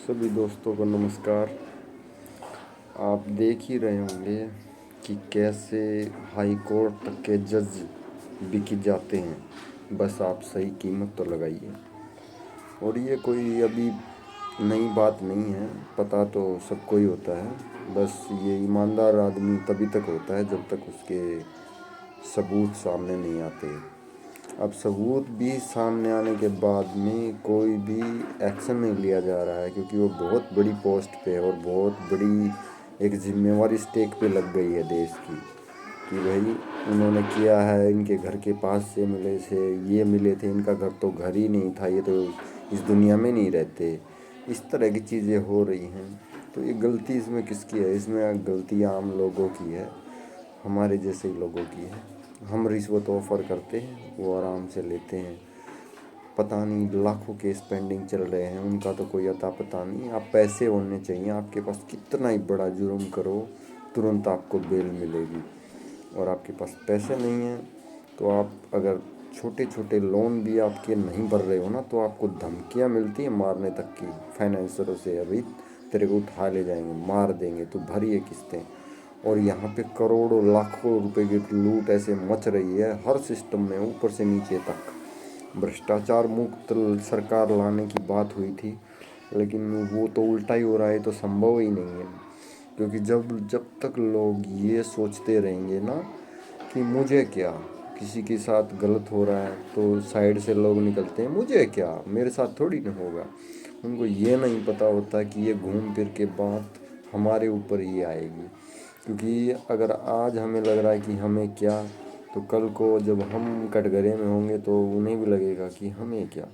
सभी दोस्तों को नमस्कार। आप देख ही रहे होंगे कि कैसे हाई कोर्ट तक के जज बिक जाते हैं। बस आप सही कीमत तो लगाइए। और ये कोई अभी नई बात नहीं है, पता तो सबको ही होता है। बस ये ईमानदार आदमी तभी तक होता है जब तक उसके सबूत सामने नहीं आते। अब सबूत भी सामने आने के बाद में कोई भी एक्शन नहीं लिया जा रहा है, क्योंकि वो बहुत बड़ी पोस्ट पे है और बहुत बड़ी एक जिम्मेवारी स्टेक पे लग गई है देश की, कि भाई उन्होंने किया है, इनके घर के पास से मिले थे, ये मिले थे, इनका घर तो घर ही नहीं था, ये तो इस दुनिया में नहीं रहते। इस तरह की चीज़ें हो रही हैं। तो ये गलती इसमें किसकी है? इसमें गलती आम लोगों की है, हमारे जैसे ही लोगों की है। हम रिश्वत ऑफ़र करते हैं, वो आराम से लेते हैं। पता नहीं लाखों के स्पेंडिंग चल रहे हैं, उनका तो कोई अता पता नहीं। आप पैसे होने चाहिए, आपके पास कितना ही बड़ा जुर्म करो तुरंत आपको बेल मिलेगी। और आपके पास पैसे नहीं हैं तो आप अगर छोटे छोटे लोन भी आपके नहीं भर रहे हो ना, तो आपको धमकियाँ मिलती हैं मारने तक की फाइनेंसरों से। अभी तेरे को उठा ले जाएंगे, मार देंगे, तो भरिए किस्तें। और यहाँ पे करोड़ों लाखों रुपए की लूट ऐसे मच रही है हर सिस्टम में, ऊपर से नीचे तक। भ्रष्टाचार मुक्त सरकार लाने की बात हुई थी, लेकिन वो तो उल्टा ही हो रहा है, तो संभव ही नहीं है। क्योंकि जब जब तक लोग ये सोचते रहेंगे ना कि मुझे क्या, किसी के साथ गलत हो रहा है तो साइड से लोग निकलते हैं, मुझे क्या, मेरे साथ थोड़ी ना होगा। उनको ये नहीं पता होता कि ये घूम फिर के बात हमारे ऊपर ही आएगी। क्योंकि अगर आज हमें लग रहा है कि हमें क्या, तो कल को जब हम कटघरे में होंगे तो उन्हें भी लगेगा कि हमें क्या।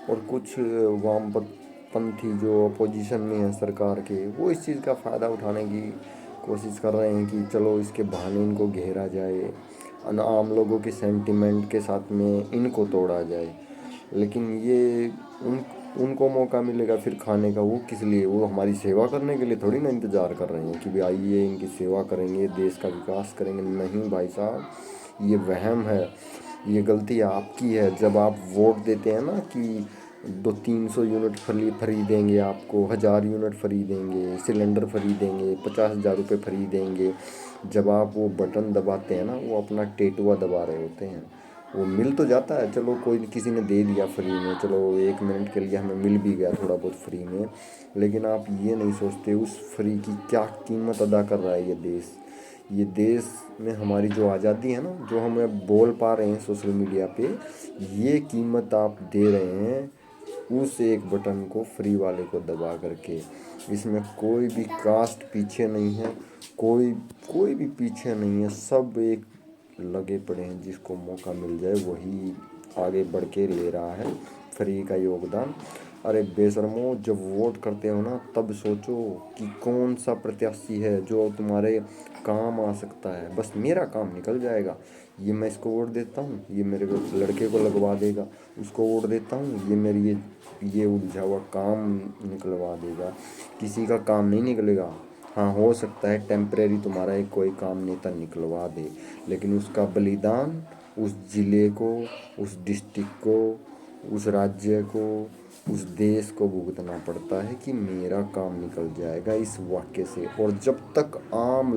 और कुछ वामपंथी जो अपोजिशन में है सरकार के, वो इस चीज़ का फ़ायदा उठाने की कोशिश कर रहे हैं कि चलो इसके बहाने इनको घेरा जाए, आम लोगों के सेंटिमेंट के साथ में इनको तोड़ा जाए। लेकिन ये उनको मौका मिलेगा फिर खाने का, वो किस लिए? वो हमारी सेवा करने के लिए थोड़ी ना इंतज़ार कर रहे हैं कि भाई आइए इनकी सेवा करेंगे, देश का विकास करेंगे। नहीं भाई साहब, ये वहम है, ये गलती आपकी है। जब आप वोट देते हैं ना कि 200-300 यूनिट फ्री देंगे, आपको 1000 यूनिट फ्री देंगे, सिलेंडर फ्री देंगे, 50,000 रुपये फ्री देंगे, जब आप वो बटन दबाते हैं ना, वो अपना टेटुआ दबा रहे होते हैं। वो मिल तो जाता है, चलो कोई किसी ने दे दिया फ्री में, चलो 1 मिनट के लिए हमें मिल भी गया थोड़ा बहुत फ्री में। लेकिन आप ये नहीं सोचते उस फ्री की क्या कीमत अदा कर रहा है ये देश। ये देश में हमारी जो आज़ादी है ना, जो हम अब बोल पा रहे हैं सोशल मीडिया पे, ये कीमत आप दे रहे हैं उस एक बटन को, फ्री वाले को दबा करके। इसमें कोई भी कास्ट पीछे नहीं है, कोई कोई भी पीछे नहीं है, सब एक लगे पड़े हैं। जिसको मौका मिल जाए वही आगे बढ़ के ले रहा है फ्री का योगदान। अरे बेशर्मो, जब वोट करते हो ना तब सोचो कि कौन सा प्रत्याशी है जो तुम्हारे काम आ सकता है। बस मेरा काम निकल जाएगा, ये मैं इसको वोट देता हूँ, ये मेरे को लड़के को लगवा देगा, उसको वोट देता हूँ, ये मेरी ये उलझा हुआ काम निकलवा देगा। किसी का काम नहीं निकलेगा। हाँ, हो सकता है टेम्परेरी तुम्हारा एक कोई काम नेता निकलवा दे, लेकिन उसका बलिदान उस ज़िले को, उस डिस्ट्रिक्ट को, उस राज्य को, उस देश को भुगतना पड़ता है कि मेरा काम निकल जाएगा इस वाक्य से। और जब तक आम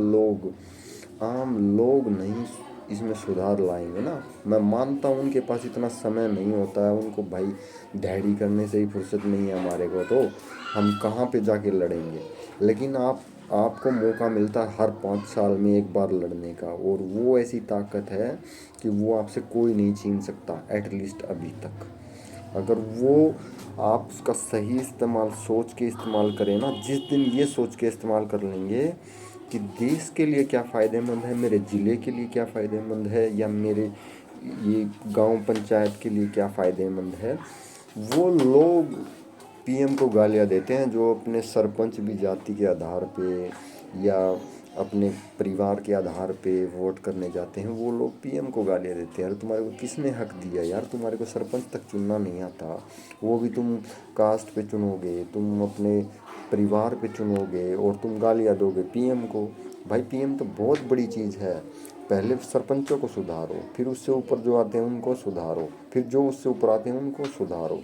लोग नहीं इसमें सुधार लाएंगे ना, मैं मानता हूँ उनके पास इतना समय नहीं होता है, उनको भाई दिहाड़ी करने से ही फुर्सत नहीं है हमारे को, तो हम कहाँ पे जाके लड़ेंगे। लेकिन आपको मौका मिलता है हर 5 साल में एक बार लड़ने का, और वो ऐसी ताकत है कि वो आपसे कोई नहीं छीन सकता, एटलीस्ट अभी तक। अगर वो आप उसका सही इस्तेमाल सोच के इस्तेमाल करें ना, जिस दिन ये सोच के इस्तेमाल कर लेंगे कि देश के लिए क्या फ़ायदेमंद है, मेरे ज़िले के लिए क्या फ़ायदेमंद है, या मेरे ये गांव पंचायत के लिए क्या फ़ायदेमंद है। वो लोग पीएम को गालियां देते हैं जो अपने सरपंच भी जाति के आधार पे या अपने परिवार के आधार पे वोट करने जाते हैं, वो लोग पीएम को गालियां देते हैं। यार तुम्हारे को किसने हक दिया? यार तुम्हारे को सरपंच तक चुनना नहीं आता, वो भी तुम कास्ट पे चुनोगे, तुम अपने परिवार पे चुनोगे, और तुम गालियां दोगे पीएम को। भाई पीएम तो बहुत बड़ी चीज़ है। पहले सरपंचों को सुधारो, फिर उससे ऊपर जो आते हैं उनको सुधारो, फिर जो उससे ऊपर आते हैं उनको सुधारो।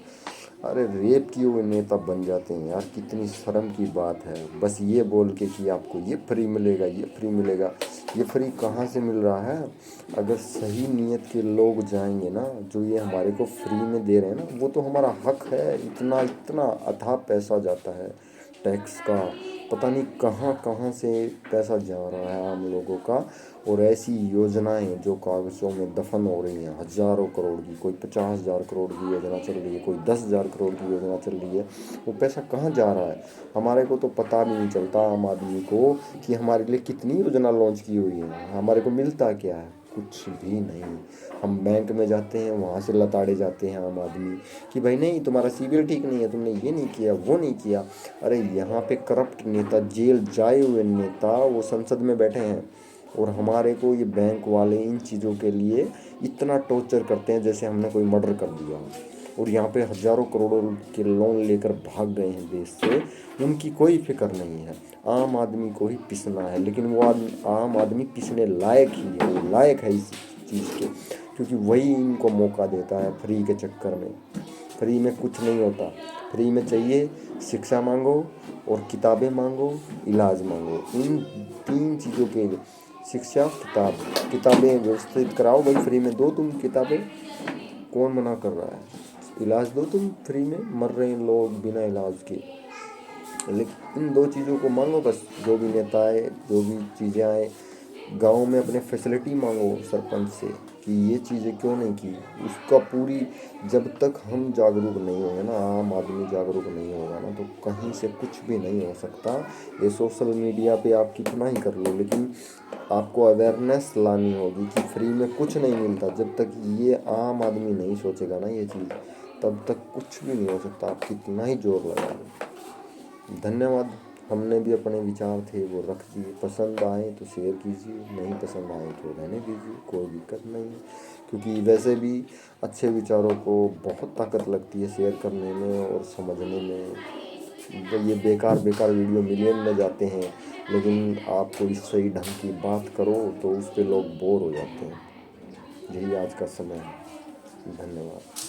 अरे रेप किए हुए नेता बन जाते हैं यार, कितनी शर्म की बात है। बस ये बोल के कि आपको ये फ्री मिलेगा, ये फ्री मिलेगा। ये फ्री कहाँ से मिल रहा है? अगर सही नीयत के लोग जाएंगे ना, जो ये हमारे को फ्री में दे रहे हैं ना, वो तो हमारा हक है। इतना इतना अथाह पैसा जाता है टैक्स का, पता नहीं कहाँ कहाँ से पैसा जा रहा है आम लोगों का। और ऐसी योजनाएं जो कागज़ों में दफन हो रही हैं, हज़ारों करोड़ की, कोई 50,000 करोड़ की योजना चल रही है, कोई 10,000 करोड़ की योजना चल रही है। वो पैसा कहाँ जा रहा है? हमारे को तो पता भी नहीं चलता आम आदमी को कि हमारे लिए कितनी योजना लॉन्च की हुई है। हमारे को मिलता क्या है? कुछ भी नहीं। हम बैंक में जाते हैं, वहाँ से लताड़े जाते हैं आम आदमी कि भाई नहीं, तुम्हारा सिविल ठीक नहीं है, तुमने ये नहीं किया, वो नहीं किया। अरे यहाँ पे करप्ट नेता, जेल जाए हुए नेता वो संसद में बैठे हैं, और हमारे को ये बैंक वाले इन चीज़ों के लिए इतना टॉर्चर करते हैं जैसे हमने कोई मर्डर कर दिया हो। और यहाँ पे हज़ारों करोड़ों के लोन लेकर भाग गए हैं देश से, उनकी कोई फिक्र नहीं है। आम आदमी को ही पिसना है, लेकिन वो आम आदमी पिसने लायक ही है, वो लायक है इस चीज़ के, क्योंकि वही इनको मौका देता है फ्री के चक्कर में। फ्री में कुछ नहीं होता। फ्री में चाहिए शिक्षा मांगो और किताबें मांगो, इलाज मांगो। इन 3 चीज़ों के लिए, शिक्षा, किताबें व्यवस्थित कराओ भाई, फ्री में दो तुम किताबें, कौन मना कर रहा है? इलाज दो तुम फ्री में, मर रहे हैं लोग बिना इलाज के। लेकिन इन 2 चीज़ों को मांगो बस। जो भी नेता आए, जो भी चीज़ें आए, गांव में अपने फैसिलिटी मांगो सरपंच से कि ये चीज़ें क्यों नहीं की। उसका पूरी, जब तक हम जागरूक नहीं होंगे ना, आम आदमी जागरूक नहीं होगा ना, तो कहीं से कुछ भी नहीं हो सकता। ये सोशल मीडिया पे आप कितना ही कर लो, लेकिन आपको अवेयरनेस लानी होगी कि फ्री में कुछ नहीं मिलता। जब तक ये आम आदमी नहीं सोचेगा ना ये चीज़, तब तक कुछ भी नहीं हो सकता, आप कितना ही जोर लगा लो। धन्यवाद। हमने भी अपने विचार थे वो रख दिए। पसंद आए तो शेयर कीजिए, नहीं पसंद आए तो रहने दीजिए, कोई दिक्कत नहीं है। क्योंकि वैसे भी अच्छे विचारों को बहुत ताकत लगती है शेयर करने में और समझने में। तो ये बेकार बेकार वीडियो मिलियन में जाते हैं, लेकिन आप कोई सही ढंग की बात करो तो उस पर लोग बोर हो जाते हैं। यही आज का समय है। धन्यवाद।